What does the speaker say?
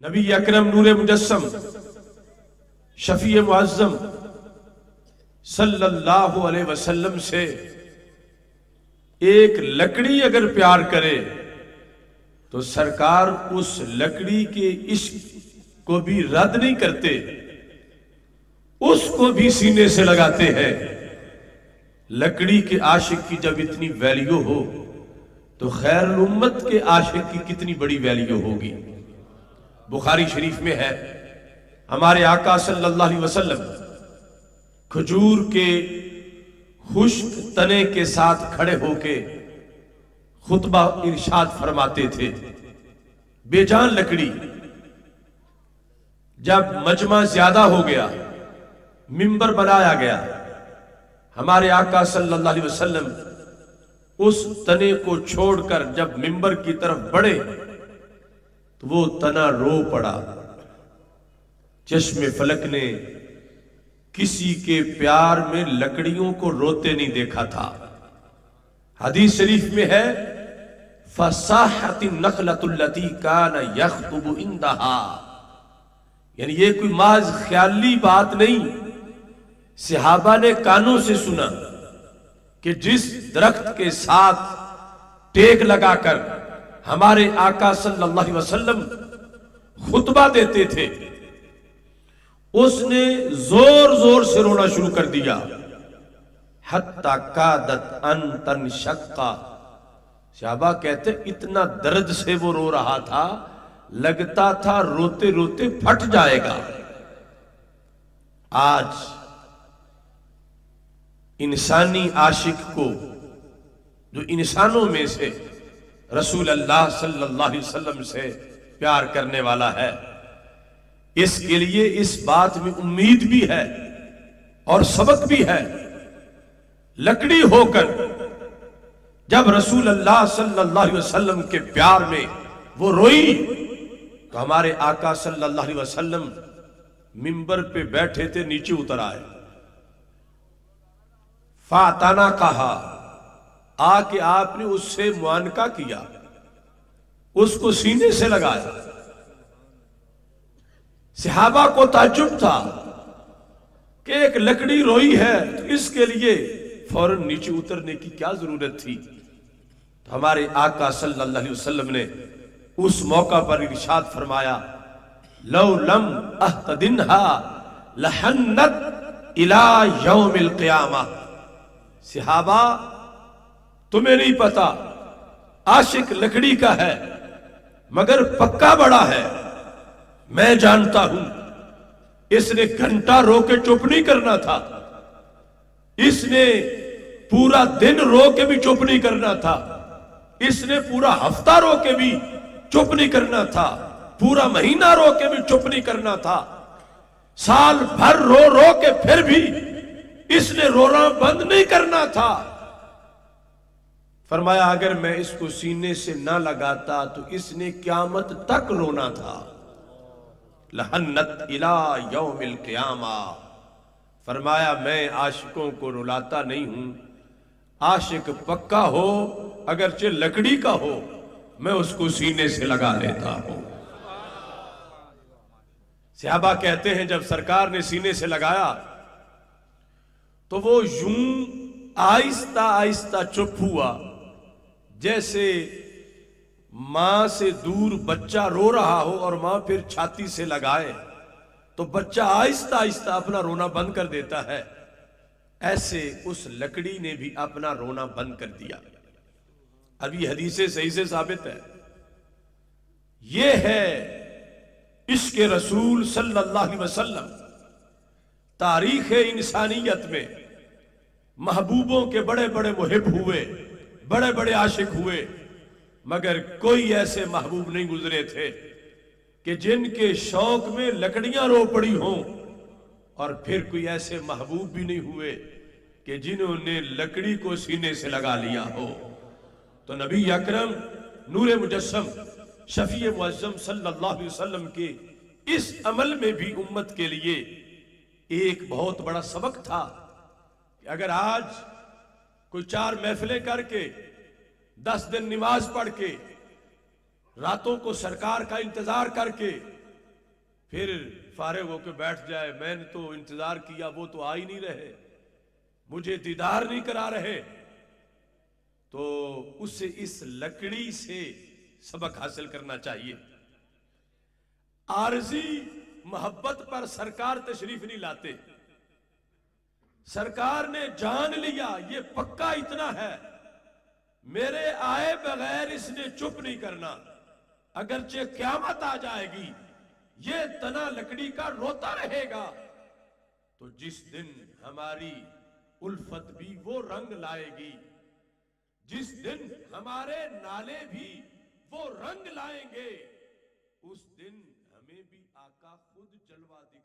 नबी अकरम नूरे मुजस्सम शफी मुअज्जम सल्लल्लाहु अलैहि वसल्लम से एक लकड़ी अगर प्यार करे तो सरकार उस लकड़ी के इश्क को भी रद्द नहीं करते, उसको भी सीने से लगाते हैं। लकड़ी के आशिक की जब इतनी वैल्यू हो तो खैरुल उम्मत के आशिक की कितनी बड़ी वैल्यू होगी। बुखारी शरीफ में है, हमारे आका सल्लल्लाहु अलैहि वसल्लम खजूर के खुश्क तने के साथ खड़े होके खुतबा इरशाद फरमाते थे। बेजान लकड़ी, जब मजमा ज्यादा हो गया, मिंबर बनाया गया, हमारे आका सल्लल्लाहु अलैहि वसल्लम उस तने को छोड़कर जब मिंबर की तरफ बढ़े तो वो तना रो पड़ा। चश्मे फलक ने किसी के प्यार में लकड़ियों को रोते नहीं देखा था। हदीस शरीफ में है, फसाहती नखलतुल्लती काना यख्तुबु इंदहा, यानी ये कोई महज ख्याली बात नहीं, सहाबा ने कानों से सुना कि जिस दरख्त के साथ टेक लगाकर हमारे आका सल्लल्लाहु अलैहि वसल्लम खुतबा देते थे, उसने जोर जोर से रोना शुरू कर दिया। हत्ता कादत अन तनशक्का, सहाबा कहते इतना दर्द से वो रो रहा था, लगता था रोते रोते फट जाएगा। आज इंसानी आशिक को, जो इंसानों में से रसूल अल्लाह सल्लल्लाहु अलैहि वसल्लम से प्यार करने वाला है, इसके लिए इस बात में उम्मीद भी है और सबक भी है। लकड़ी होकर जब रसूल अल्लाह सल्लल्लाहु अलैहि वसल्लम के प्यार में वो रोई तो हमारे आका सल्लल्लाहु अलैहि वसल्लम मिंबर पे बैठे थे, नीचे उतर आए। फाताना कहा, आके आपने उससे मुआनका किया, उसको सीने से लगाया। सहाबा को ताज्जुब था कि एक लकड़ी रोई है तो इसके लिए फौरन नीचे उतरने की क्या जरूरत थी। तो हमारे आका सल्लल्लाहु अलैहि वसल्लम ने उस मौका पर इरशाद फरमाया, लौ लम अहतदिनहा लहन्नत इला यौमिल क़ियामा। सहाबा, तुम्हें नहीं पता, आशिक लकड़ी का है मगर पक्का बड़ा है। मैं जानता हूं, इसने घंटा रो के चुप नहीं करना था, इसने पूरा दिन रो के भी चुप नहीं करना था, इसने पूरा हफ्ता रो के भी चुप नहीं करना था, पूरा महीना रो के भी चुप नहीं करना था, साल भर रो रो के फिर भी इसने रोना बंद नहीं करना था। फरमाया, अगर मैं इसको सीने से ना लगाता तो इसने क़यामत तक रोना था। लहन्नत इला यौमिल क़ियामा। फरमाया, मैं आशिकों को रुलाता नहीं हूं, आशिक पक्का हो अगरचे लकड़ी का हो, मैं उसको सीने से लगा लेता हूं। सहाबा कहते हैं, जब सरकार ने सीने से लगाया तो वो यूं आहिस्ता आहिस्ता चुप हुआ, जैसे मां से दूर बच्चा रो रहा हो और मां फिर छाती से लगाए तो बच्चा आहिस्ता आहिस्ता अपना रोना बंद कर देता है। ऐसे उस लकड़ी ने भी अपना रोना बंद कर दिया। अब ये हदीसे सही से साबित है। ये है इश्क रसूल सल्लल्लाहु अलैहि वसल्लम। तारीख इंसानियत में महबूबों के बड़े बड़े मुहिब हुए, बड़े बड़े आशिक हुए, मगर कोई ऐसे महबूब नहीं गुजरे थे कि जिनके शौक में लकड़ियां रो पड़ी हों, और फिर कोई ऐसे महबूब भी नहीं हुए कि जिन्होंने लकड़ी को सीने से लगा लिया हो। तो नबी अकरम नूरे मुजस्सम शफी मुअज्जम सल्लल्लाहु अलैहि वसल्लम के इस अमल में भी उम्मत के लिए एक बहुत बड़ा सबक था कि अगर आज कोई 4 महफिलें करके 10 दिन नमाज पढ़ के रातों को सरकार का इंतजार करके फिर फारिग होकर बैठ जाए, मैंने तो इंतजार किया वो तो आ ही नहीं रहे, मुझे दीदार नहीं करा रहे, तो उसे इस लकड़ी से सबक हासिल करना चाहिए। आरजी मोहब्बत पर सरकार तशरीफ नहीं लाते। सरकार ने जान लिया ये पक्का इतना है, मेरे आए बगैर इसने चुप नहीं करना, अगरचे क्यामत आ जाएगी ये तना लकड़ी का रोता रहेगा। तो जिस दिन हमारी उल्फत भी वो रंग लाएगी, जिस दिन हमारे नाले भी वो रंग लाएंगे, उस दिन हमें भी आका खुद जलवा दे।